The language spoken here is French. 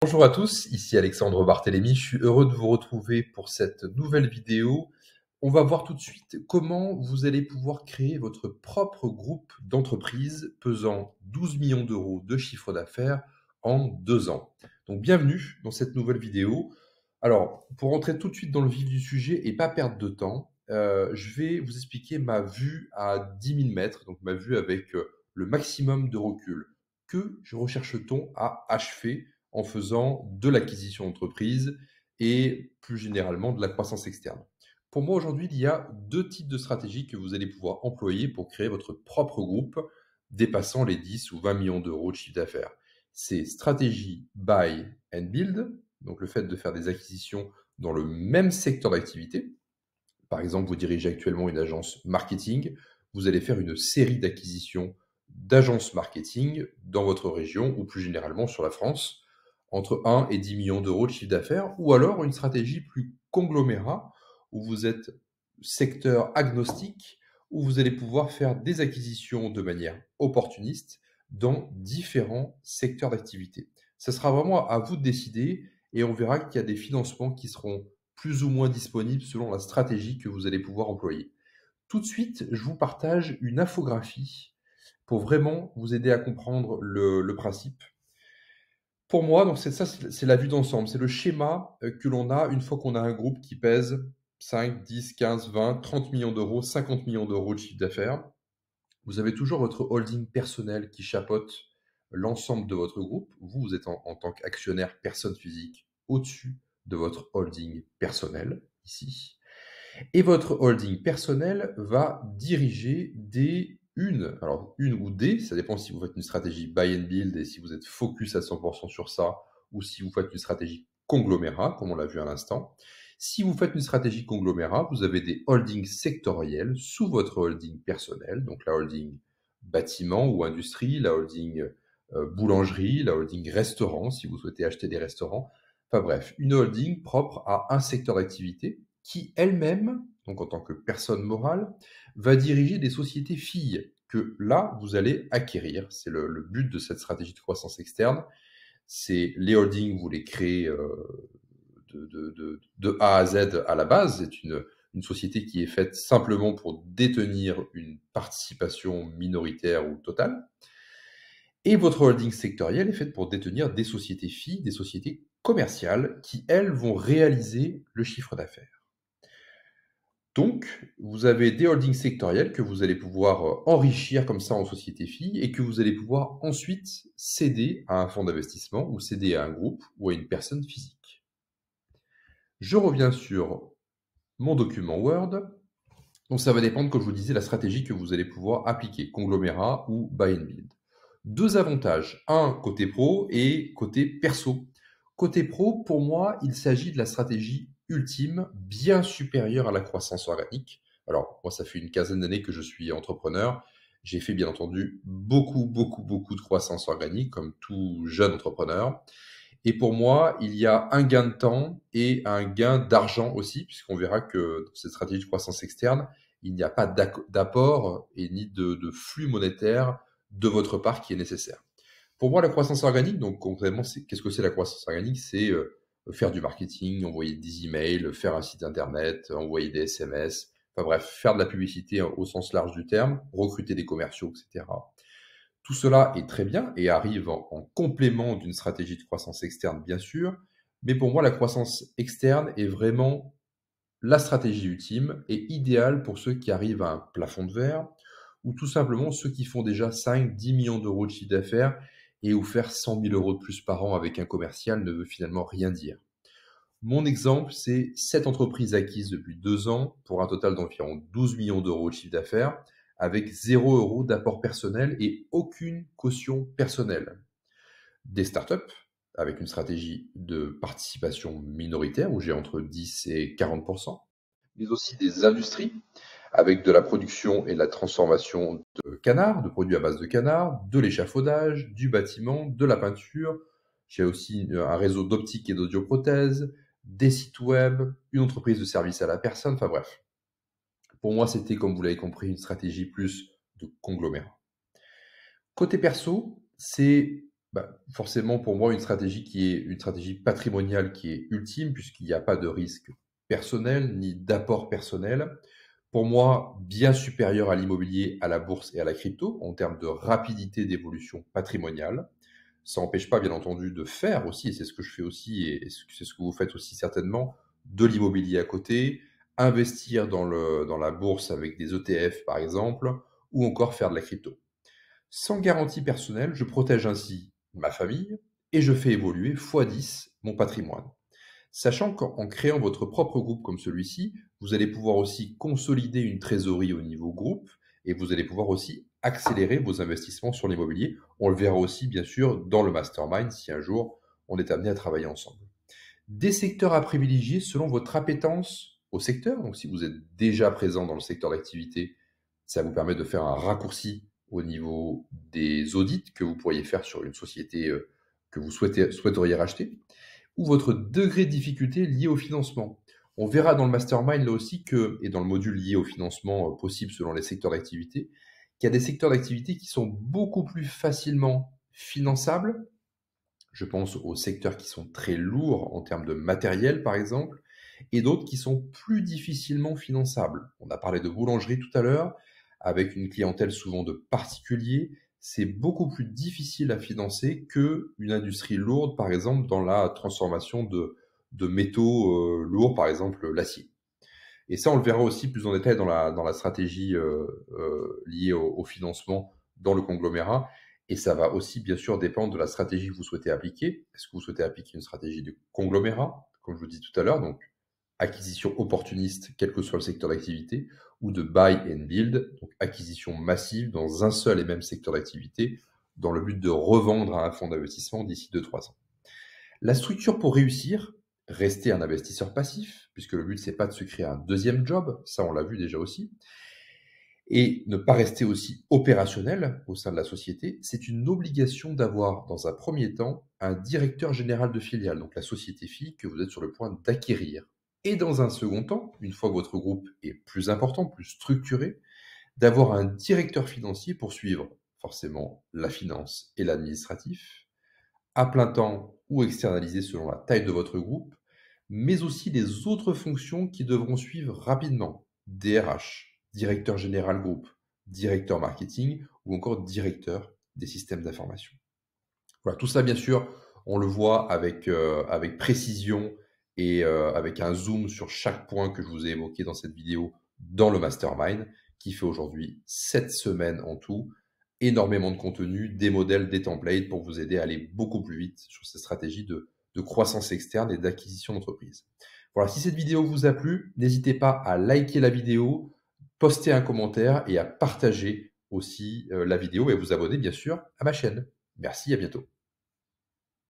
Bonjour à tous, ici Alexandre Barthélémy, je suis heureux de vous retrouver pour cette nouvelle vidéo. On va voir tout de suite comment vous allez pouvoir créer votre propre groupe d'entreprises pesant 12 millions d'euros de chiffre d'affaires en 2 ans. Donc bienvenue dans cette nouvelle vidéo. Alors, pour entrer tout de suite dans le vif du sujet et pas perdre de temps, je vais vous expliquer ma vue à 10 000 mètres, donc ma vue avec le maximum de recul. Que recherche-t-on à achever en faisant de l'acquisition d'entreprise et plus généralement de la croissance externe? Pour moi, aujourd'hui, il y a deux types de stratégies que vous allez pouvoir employer pour créer votre propre groupe dépassant les 10 ou 20 millions d'euros de chiffre d'affaires. C'est stratégie buy and build, donc le fait de faire des acquisitions dans le même secteur d'activité. Par exemple, vous dirigez actuellement une agence marketing, vous allez faire une série d'acquisitions d'agences marketing dans votre région ou plus généralement sur la France, entre 1 et 10 millions d'euros de chiffre d'affaires, ou alors une stratégie plus conglomérat où vous êtes secteur agnostique, où vous allez pouvoir faire des acquisitions de manière opportuniste dans différents secteurs d'activité. Ce sera vraiment à vous de décider et on verra qu'il y a des financements qui seront plus ou moins disponibles selon la stratégie que vous allez pouvoir employer. Tout de suite, je vous partage une infographie pour vraiment vous aider à comprendre le principe. Pour moi, donc c'est la vue d'ensemble, c'est le schéma que l'on a une fois qu'on a un groupe qui pèse 5, 10, 15, 20, 30 millions d'euros, 50 millions d'euros de chiffre d'affaires. Vous avez toujours votre holding personnel qui chapeaute l'ensemble de votre groupe. Vous êtes en tant qu'actionnaire personne physique au-dessus de votre holding personnel, ici. Et votre holding personnel va diriger une ou des, ça dépend si vous faites une stratégie buy and build et si vous êtes focus à 100% sur ça, ou si vous faites une stratégie conglomérat, comme on l'a vu à l'instant. Si vous faites une stratégie conglomérat, vous avez des holdings sectoriels sous votre holding personnel, donc la holding bâtiment ou industrie, la holding boulangerie, la holding restaurant, si vous souhaitez acheter des restaurants. Enfin bref, une holding propre à un secteur d'activité qui elle-même, donc en tant que personne morale, va diriger des sociétés filles que là, vous allez acquérir. C'est le but de cette stratégie de croissance externe. C'est les holdings, vous les créez de A à Z à la base. C'est une société qui est faite simplement pour détenir une participation minoritaire ou totale. Et votre holding sectoriel est faite pour détenir des sociétés filles, des sociétés commerciales qui, elles, vont réaliser le chiffre d'affaires. Donc, vous avez des holdings sectoriels que vous allez pouvoir enrichir comme ça en société filles et que vous allez pouvoir ensuite céder à un fonds d'investissement ou céder à un groupe ou à une personne physique. Je reviens sur mon document Word. Donc, ça va dépendre, comme je vous disais, de la stratégie que vous allez pouvoir appliquer, conglomérat ou buy and build. Deux avantages, un côté pro et côté perso. Côté pro, pour moi, il s'agit de la stratégie ultime, bien supérieure à la croissance organique. Alors, moi, ça fait une quinzaine d'années que je suis entrepreneur. J'ai fait, bien entendu, beaucoup de croissance organique, comme tout jeune entrepreneur. Et pour moi, il y a un gain de temps et un gain d'argent aussi, puisqu'on verra que dans cette stratégie de croissance externe, il n'y a pas d'apport et ni de flux monétaire de votre part qui est nécessaire. Pour moi, la croissance organique, donc concrètement, qu'est-ce que c'est la croissance organique? C'est faire du marketing, envoyer des emails, faire un site internet, envoyer des SMS, enfin bref, faire de la publicité au sens large du terme, recruter des commerciaux, etc. Tout cela est très bien et arrive en complément d'une stratégie de croissance externe, bien sûr, mais pour moi, la croissance externe est vraiment la stratégie ultime et idéale pour ceux qui arrivent à un plafond de verre ou tout simplement ceux qui font déjà 5, 10 millions d'euros de chiffre d'affaires et où faire 100 000 euros de plus par an avec un commercial ne veut finalement rien dire. Mon exemple, c'est 7 entreprises acquises depuis 2 ans pour un total d'environ 12 millions d'euros de chiffre d'affaires avec 0 euros d'apport personnel et aucune caution personnelle. Des startups avec une stratégie de participation minoritaire où j'ai entre 10 et 40%, mais aussi des industries avec de la production et de la transformation de canards, de produits à base de canards, de l'échafaudage, du bâtiment, de la peinture. J'ai aussi un réseau d'optique et d'audioprothèses, des sites web, une entreprise de service à la personne, enfin bref. Pour moi, c'était, comme vous l'avez compris, une stratégie plus de conglomérat. Côté perso, c'est Forcément, pour moi, une stratégie qui est une stratégie patrimoniale qui est ultime, puisqu'il n'y a pas de risque personnel ni d'apport personnel. Pour moi, bien supérieur à l'immobilier, à la bourse et à la crypto en termes de rapidité d'évolution patrimoniale. Ça n'empêche pas, bien entendu, de faire aussi, et c'est ce que je fais aussi, et c'est ce que vous faites aussi certainement, de l'immobilier à côté, investir dans la bourse avec des ETF, par exemple, ou encore faire de la crypto. Sans garantie personnelle, je protège ainsi ma famille et je fais évoluer x10 mon patrimoine. Sachant qu'en créant votre propre groupe comme celui-ci, vous allez pouvoir aussi consolider une trésorerie au niveau groupe et vous allez pouvoir aussi accélérer vos investissements sur l'immobilier. On le verra aussi, bien sûr, dans le mastermind si un jour on est amené à travailler ensemble. Des secteurs à privilégier selon votre appétence au secteur. Donc, si vous êtes déjà présent dans le secteur d'activité, ça vous permet de faire un raccourci au niveau des audits que vous pourriez faire sur une société que vous souhaiteriez racheter, ou votre degré de difficulté lié au financement. On verra dans le mastermind là aussi que, et dans le module lié au financement possible selon les secteurs d'activité, qu'il y a des secteurs d'activité qui sont beaucoup plus facilement finançables. Je pense aux secteurs qui sont très lourds en termes de matériel, par exemple, et d'autres qui sont plus difficilement finançables. On a parlé de boulangerie tout à l'heure, avec une clientèle souvent de particuliers. C'est beaucoup plus difficile à financer qu'une industrie lourde, par exemple, dans la transformation de métaux lourds, par exemple l'acier. Et ça, on le verra aussi plus en détail dans la stratégie liée au financement dans le conglomérat. Et ça va aussi, bien sûr, dépendre de la stratégie que vous souhaitez appliquer. Est-ce que vous souhaitez appliquer une stratégie de conglomérat, comme je vous dis tout à l'heure, donc acquisition opportuniste, quel que soit le secteur d'activité, ou de buy and build, donc acquisition massive dans un seul et même secteur d'activité, dans le but de revendre à un fonds d'investissement d'ici 2-3 ans. La structure pour réussir, rester un investisseur passif, puisque le but, c'est pas de se créer un deuxième job, ça on l'a vu déjà aussi, et ne pas rester aussi opérationnel au sein de la société, c'est une obligation d'avoir, dans un premier temps, un directeur général de filiale, donc la société fille que vous êtes sur le point d'acquérir. Et dans un second temps, une fois que votre groupe est plus important, plus structuré, d'avoir un directeur financier pour suivre forcément la finance et l'administratif, à plein temps ou externalisé selon la taille de votre groupe, mais aussi les autres fonctions qui devront suivre rapidement. DRH, directeur général groupe, directeur marketing ou encore directeur des systèmes d'information. Voilà, tout ça, bien sûr, on le voit avec précision et avec un zoom sur chaque point que je vous ai évoqué dans cette vidéo dans le mastermind, qui fait aujourd'hui 7 semaines en tout. Énormément de contenu, des modèles, des templates pour vous aider à aller beaucoup plus vite sur ces stratégies de croissance externe et d'acquisition d'entreprise. Voilà, si cette vidéo vous a plu, n'hésitez pas à liker la vidéo, poster un commentaire et à partager aussi la vidéo et à vous abonner bien sûr à ma chaîne. Merci, à bientôt.